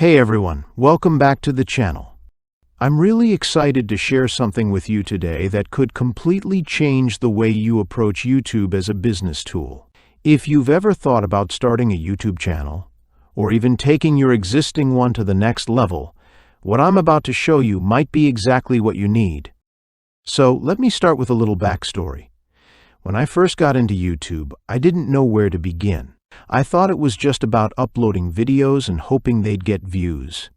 Hey everyone, welcome back to the channel. I'm really excited to share something with you today that could completely change the way you approach YouTube as a business tool. If you've ever thought about starting a YouTube channel, or even taking your existing one to the next level, what I'm about to show you might be exactly what you need. So let me start with a little backstory. When I first got into YouTube, I didn't know where to begin. I thought it was just about uploading videos and hoping they'd get views.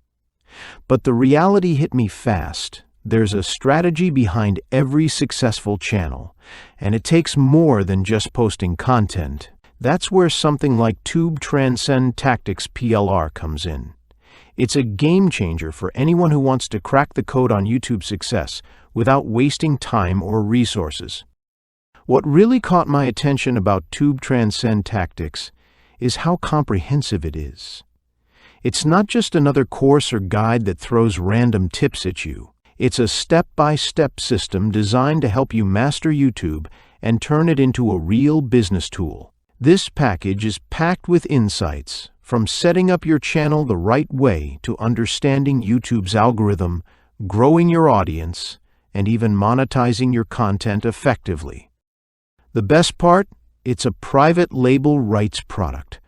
But the reality hit me fast. There's a strategy behind every successful channel, and it takes more than just posting content. That's where something like Transcend Tactics PLR comes in. It's a game changer for anyone who wants to crack the code on YouTube success without wasting time or resources. What really caught my attention about Transcend Tactics is how comprehensive it is. It's not just another course or guide that throws random tips at you. It's a step-by-step system designed to help you master YouTube and turn it into a real business tool. This package is packed with insights, from setting up your channel the right way to understanding YouTube's algorithm, growing your audience, and even monetizing your content effectively. The best part? It's a private label rights product.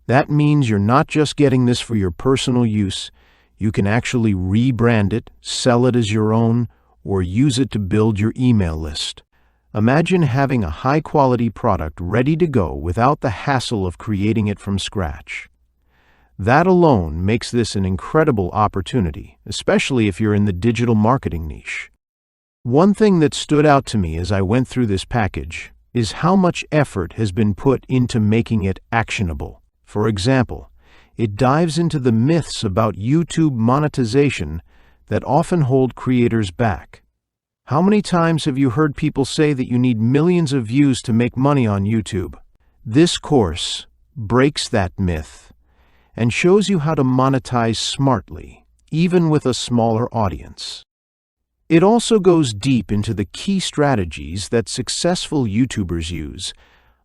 That means you're not just getting this for your personal use. You can actually rebrand it, sell it as your own, or use it to build your email list. Imagine having a high-quality product ready to go without the hassle of creating it from scratch. That alone makes this an incredible opportunity, especially if you're in the digital marketing niche. One thing that stood out to me as I went through this package is how much effort has been put into making it actionable. For example, it dives into the myths about YouTube monetization that often hold creators back. How many times have you heard people say that you need millions of views to make money on YouTube? This course breaks that myth and shows you how to monetize smartly, even with a smaller audience. It also goes deep into the key strategies that successful YouTubers use,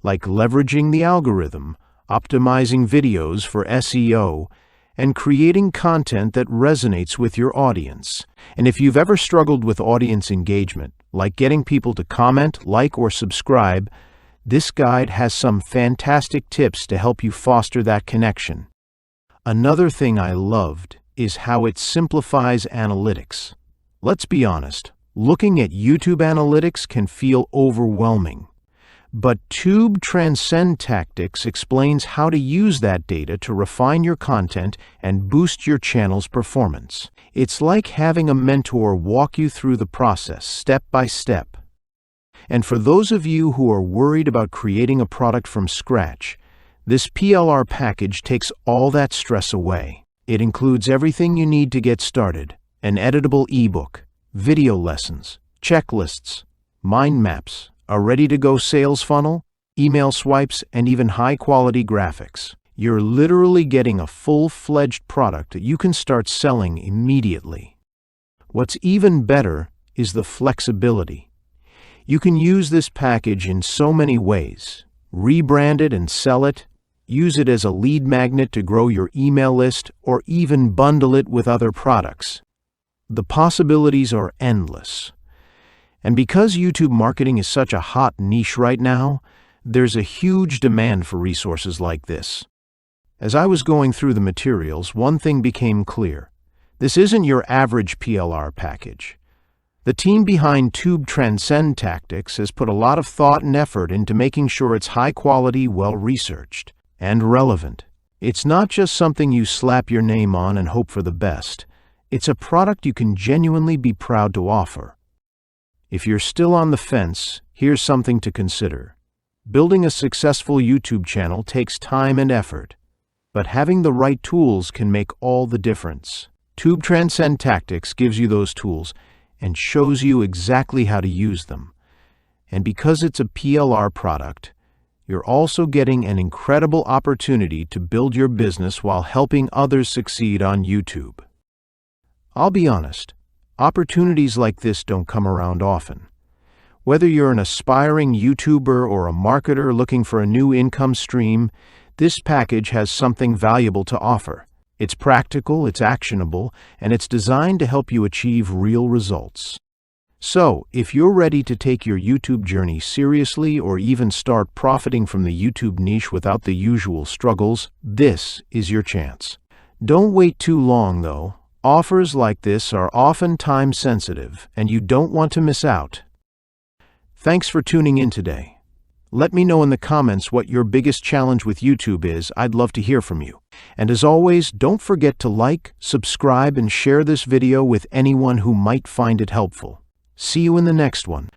like leveraging the algorithm, optimizing videos for SEO, and creating content that resonates with your audience. And if you've ever struggled with audience engagement, like getting people to comment, like, or subscribe, this guide has some fantastic tips to help you foster that connection. Another thing I loved is how it simplifies analytics. Let's be honest, looking at YouTube analytics can feel overwhelming. But Transcend Tactics explains how to use that data to refine your content and boost your channel's performance. It's like having a mentor walk you through the process step by step. And for those of you who are worried about creating a product from scratch, this PLR package takes all that stress away. It includes everything you need to get started: an editable ebook, video lessons, checklists, mind maps, a ready-to-go sales funnel, email swipes, and even high-quality graphics. You're literally getting a full-fledged product that you can start selling immediately. What's even better is the flexibility. You can use this package in so many ways: rebrand it and sell it, use it as a lead magnet to grow your email list, or even bundle it with other products. The possibilities are endless. And because YouTube marketing is such a hot niche right now, there's a huge demand for resources like this. As I was going through the materials, one thing became clear. This isn't your average PLR package. The team behind Transcend Tactics has put a lot of thought and effort into making sure it's high quality, well-researched, and relevant. It's not just something you slap your name on and hope for the best. It's a product you can genuinely be proud to offer. If you're still on the fence, here's something to consider. Building a successful YouTube channel takes time and effort, but having the right tools can make all the difference. Transcend Tactics gives you those tools and shows you exactly how to use them. And because it's a PLR product, you're also getting an incredible opportunity to build your business while helping others succeed on YouTube. I'll be honest, opportunities like this don't come around often. Whether you're an aspiring YouTuber or a marketer looking for a new income stream, this package has something valuable to offer. It's practical, it's actionable, and it's designed to help you achieve real results. So, if you're ready to take your YouTube journey seriously or even start profiting from the YouTube niche without the usual struggles, this is your chance. Don't wait too long, though. Offers like this are often time-sensitive, and you don't want to miss out. Thanks for tuning in today. Let me know in the comments what your biggest challenge with YouTube is. I'd love to hear from you. And as always, don't forget to like, subscribe, and share this video with anyone who might find it helpful. See you in the next one.